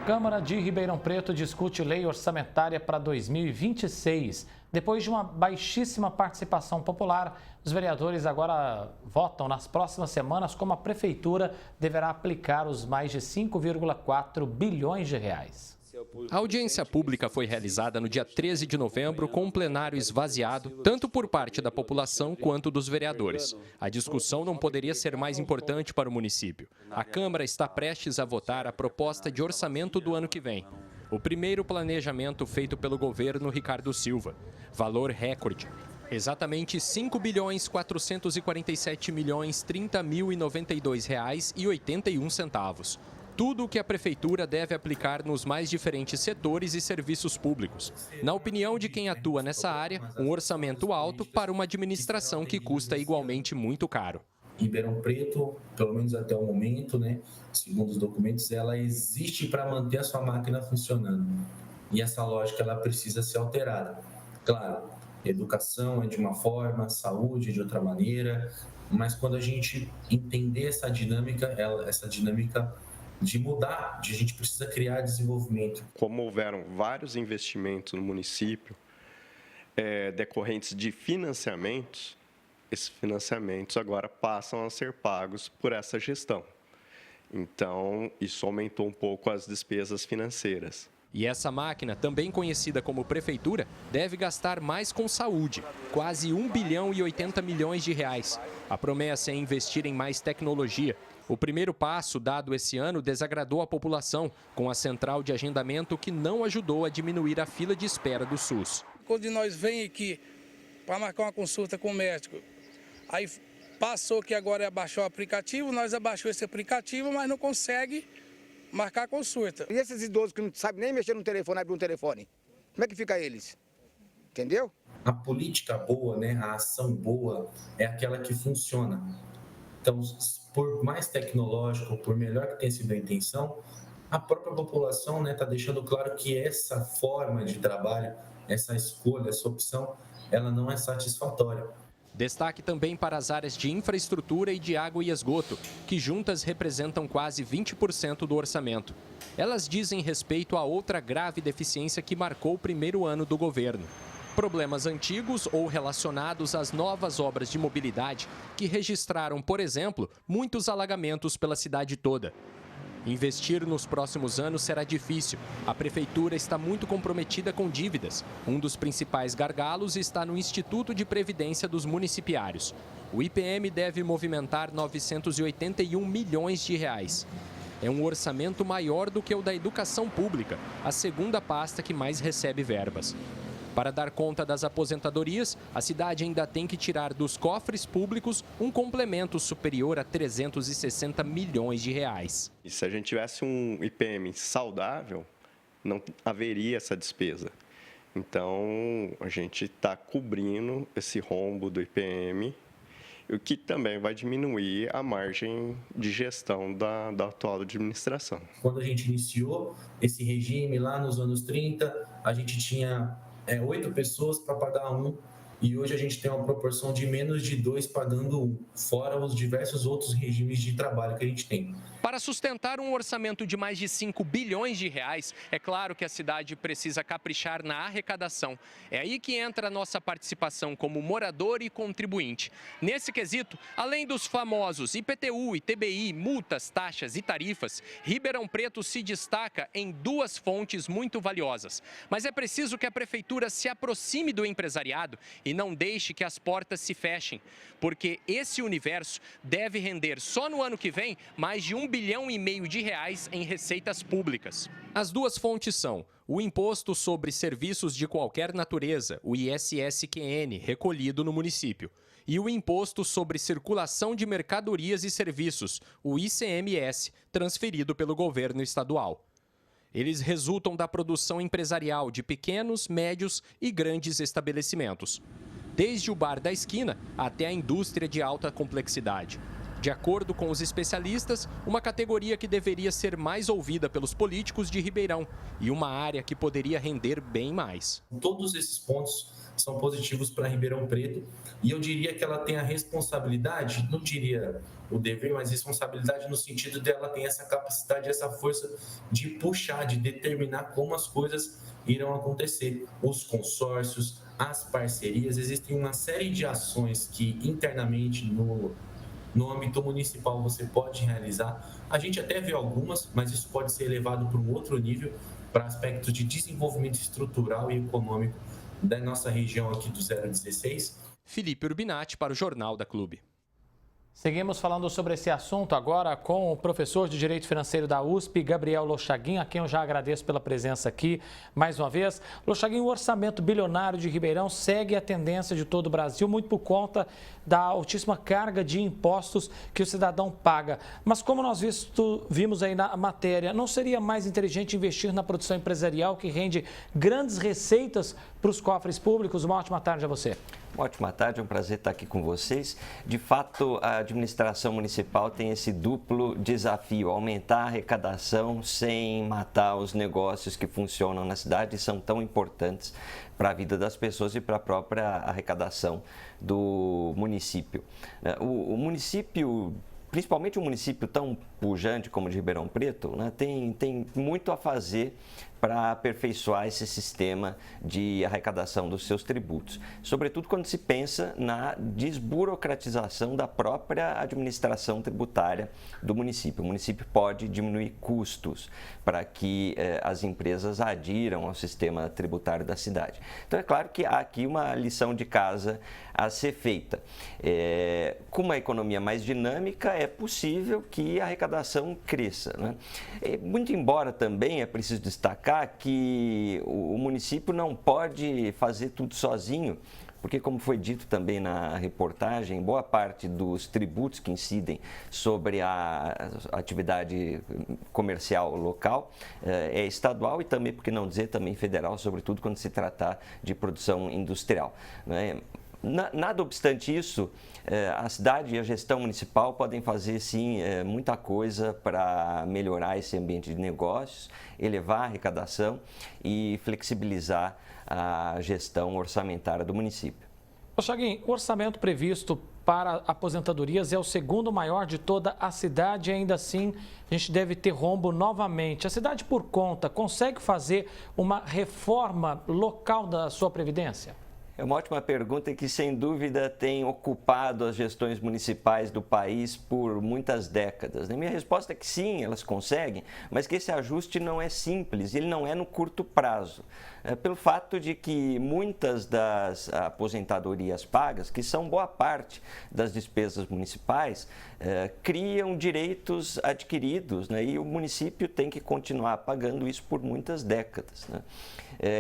Câmara de Ribeirão Preto discute lei orçamentária para 2026. Depois de uma baixíssima participação popular, os vereadores agora votam nas próximas semanas como a Prefeitura deverá aplicar os mais de 5,4 bilhões de reais. A audiência pública foi realizada no dia 13 de novembro com um plenário esvaziado, tanto por parte da população quanto dos vereadores. A discussão não poderia ser mais importante para o município. A Câmara está prestes a votar a proposta de orçamento do ano que vem. O primeiro planejamento feito pelo governo Ricardo Silva. Valor recorde. Exatamente R$ 5.447.030.092,81. Tudo o que a Prefeitura deve aplicar nos mais diferentes setores e serviços públicos. Na opinião de quem atua nessa área, um orçamento alto para uma administração que custa igualmente muito caro. Ribeirão Preto, pelo menos até o momento, segundo os documentos, ela existe para manter a sua máquina funcionando. E essa lógica ela precisa ser alterada. Claro, educação é de uma forma, saúde de outra maneira, mas quando a gente entender essa dinâmica de mudar, a gente precisa criar desenvolvimento. Como houveram vários investimentos no município, decorrentes de financiamentos, esses financiamentos agora passam a ser pagos por essa gestão. Então, isso aumentou um pouco as despesas financeiras. E essa máquina, também conhecida como Prefeitura, deve gastar mais com saúde, quase 1 bilhão e 80 milhões de reais. A promessa é investir em mais tecnologia. O primeiro passo dado esse ano desagradou a população, com a central de agendamento que não ajudou a diminuir a fila de espera do SUS. Quando nós vem aqui para marcar uma consulta com o médico, aí passou que agora abaixou o aplicativo, nós abaixou esse aplicativo, mas não consegue marcar a consulta. E esses idosos que não sabem nem mexer no telefone, abrir um telefone, como é que fica eles? Entendeu? A política boa, a ação boa é aquela que funciona. Então, por mais tecnológico, por melhor que tenha sido a intenção, a própria população está deixando claro que essa forma de trabalho, essa escolha, essa opção, ela não é satisfatória. Destaque também para as áreas de infraestrutura e de água e esgoto, que juntas representam quase 20% do orçamento. Elas dizem respeito a outra grave deficiência que marcou o primeiro ano do governo. Problemas antigos ou relacionados às novas obras de mobilidade que registraram, por exemplo, muitos alagamentos pela cidade toda. Investir nos próximos anos será difícil. A Prefeitura está muito comprometida com dívidas. Um dos principais gargalos está no Instituto de Previdência dos Municipários. O IPM deve movimentar 981 milhões de reais. É um orçamento maior do que o da educação pública, a segunda pasta que mais recebe verbas. Para dar conta das aposentadorias, a cidade ainda tem que tirar dos cofres públicos um complemento superior a 360 milhões de reais. E se a gente tivesse um IPM saudável, não haveria essa despesa. Então, a gente está cobrindo esse rombo do IPM, o que também vai diminuir a margem de gestão da atual administração. Quando a gente iniciou esse regime lá nos anos 30, a gente tinha 8 pessoas para pagar 1, e hoje a gente tem uma proporção de menos de 2 pagando 1, fora os diversos outros regimes de trabalho que a gente tem. Para sustentar um orçamento de mais de 5 bilhões de reais, é claro que a cidade precisa caprichar na arrecadação. É aí que entra a nossa participação como morador e contribuinte. Nesse quesito, além dos famosos IPTU, ITBI, multas, taxas e tarifas, Ribeirão Preto se destaca em 2 fontes muito valiosas. Mas é preciso que a Prefeitura se aproxime do empresariado e não deixe que as portas se fechem, porque esse universo deve render só no ano que vem mais de 1,5 bilhão de reais em receitas públicas. As 2 fontes são o Imposto sobre Serviços de Qualquer Natureza, o ISSQN, recolhido no município, e o Imposto sobre Circulação de Mercadorias e Serviços, o ICMS, transferido pelo governo estadual. Eles resultam da produção empresarial de pequenos, médios e grandes estabelecimentos, desde o bar da esquina até a indústria de alta complexidade. De acordo com os especialistas, uma categoria que deveria ser mais ouvida pelos políticos de Ribeirão e uma área que poderia render bem mais. Todos esses pontos são positivos para Ribeirão Preto. E eu diria que ela tem a responsabilidade, não diria o dever, mas responsabilidade no sentido dela ter essa capacidade, essa força de puxar, de determinar como as coisas irão acontecer. Os consórcios, as parcerias, existem uma série de ações que internamente no âmbito municipal você pode realizar. A gente até vê algumas, mas isso pode ser elevado para um outro nível, para aspectos de desenvolvimento estrutural e econômico da nossa região aqui do 016. Felipe Urbinati para o Jornal da Clube. Seguimos falando sobre esse assunto agora com o professor de Direito Financeiro da USP, Gabriel Lochaguim, a quem eu já agradeço pela presença aqui mais uma vez. Lochaguim, o orçamento bilionário de Ribeirão segue a tendência de todo o Brasil, muito por conta da altíssima carga de impostos que o cidadão paga. Mas como nós vimos aí na matéria, não seria mais inteligente investir na produção empresarial que rende grandes receitas para os cofres públicos? Uma ótima tarde a você. Uma ótima tarde, é um prazer estar aqui com vocês. De fato, a administração municipal tem esse duplo desafio, aumentar a arrecadação sem matar os negócios que funcionam na cidade e são tão importantes para a vida das pessoas e para a própria arrecadação do município. O município, principalmente um município tão pujante como o de Ribeirão Preto, né, tem muito a fazer para aperfeiçoar esse sistema de arrecadação dos seus tributos, sobretudo quando se pensa na desburocratização da própria administração tributária do município. O município pode diminuir custos para que as empresas adiram ao sistema tributário da cidade. Então, é claro que há aqui uma lição de casa a ser feita. Com uma economia mais dinâmica, é possível que a arrecadação cresça, né? Muito embora também é preciso destacar que o município não pode fazer tudo sozinho, porque, como foi dito também na reportagem, boa parte dos tributos que incidem sobre a atividade comercial local é estadual e também, por que não dizer, também federal, sobretudo quando se tratar de produção industrial, né? Nada obstante isso, a cidade e a gestão municipal podem fazer, sim, muita coisa para melhorar esse ambiente de negócios, elevar a arrecadação e flexibilizar a gestão orçamentária do município. Lochaguim, o orçamento previsto para aposentadorias é o segundo maior de toda a cidade e ainda assim a gente deve ter rombo novamente. A cidade, por conta, consegue fazer uma reforma local da sua previdência? É uma ótima pergunta que, sem dúvida, tem ocupado as gestões municipais do país por muitas décadas. Minha resposta é que sim, elas conseguem, mas que esse ajuste não é simples, ele não é no curto prazo. Pelo fato de que muitas das aposentadorias pagas, que são boa parte das despesas municipais, criam direitos adquiridos, né? E o município tem que continuar pagando isso por muitas décadas, né?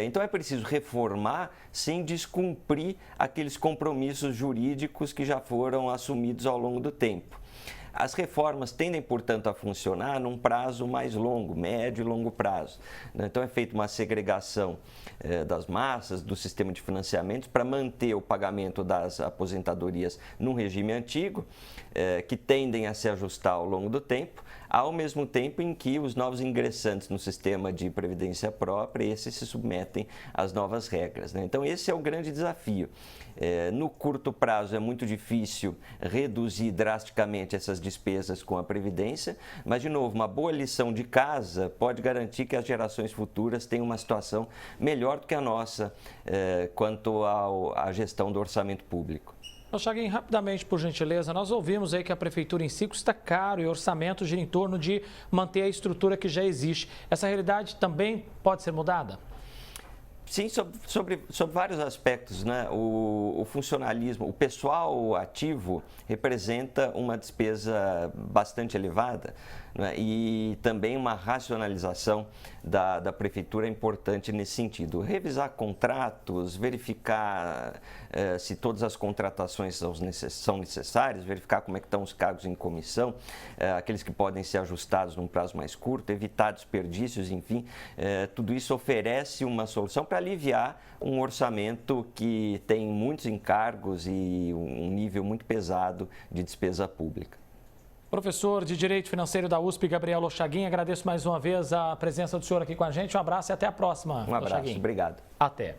Então é preciso reformar sem descumprir aqueles compromissos jurídicos que já foram assumidos ao longo do tempo. As reformas tendem, portanto, a funcionar num prazo mais longo, médio e longo prazo, né? Então é feita uma segregação das massas, do sistema de financiamentos, para manter o pagamento das aposentadorias num regime antigo, que tendem a se ajustar ao longo do tempo, ao mesmo tempo em que os novos ingressantes no sistema de previdência própria, esses se submetem às novas regras, né? Então esse é o grande desafio. No curto prazo é muito difícil reduzir drasticamente essas despesas com a Previdência, mas, de novo, uma boa lição de casa pode garantir que as gerações futuras tenham uma situação melhor do que a nossa quanto à gestão do orçamento público. Lochaguim, rapidamente, por gentileza, nós ouvimos aí que a prefeitura em si custa caro e o orçamento gira em torno de manter a estrutura que já existe. Essa realidade também pode ser mudada? Sim, sobre vários aspectos, né? O funcionalismo, o pessoal ativo representa uma despesa bastante elevada, né? E também uma racionalização da prefeitura é importante nesse sentido. Revisar contratos, verificar se todas as contratações são necessárias, verificar como é que estão os cargos em comissão, aqueles que podem ser ajustados num prazo mais curto, evitar desperdícios, enfim, tudo isso oferece uma solução para aliviar um orçamento que tem muitos encargos e um nível muito pesado de despesa pública. Professor de Direito Financeiro da USP, Gabriel Lochaguim, agradeço mais uma vez a presença do senhor aqui com a gente. Um abraço e até a próxima. Um abraço, Lochaguim. Obrigado. Até.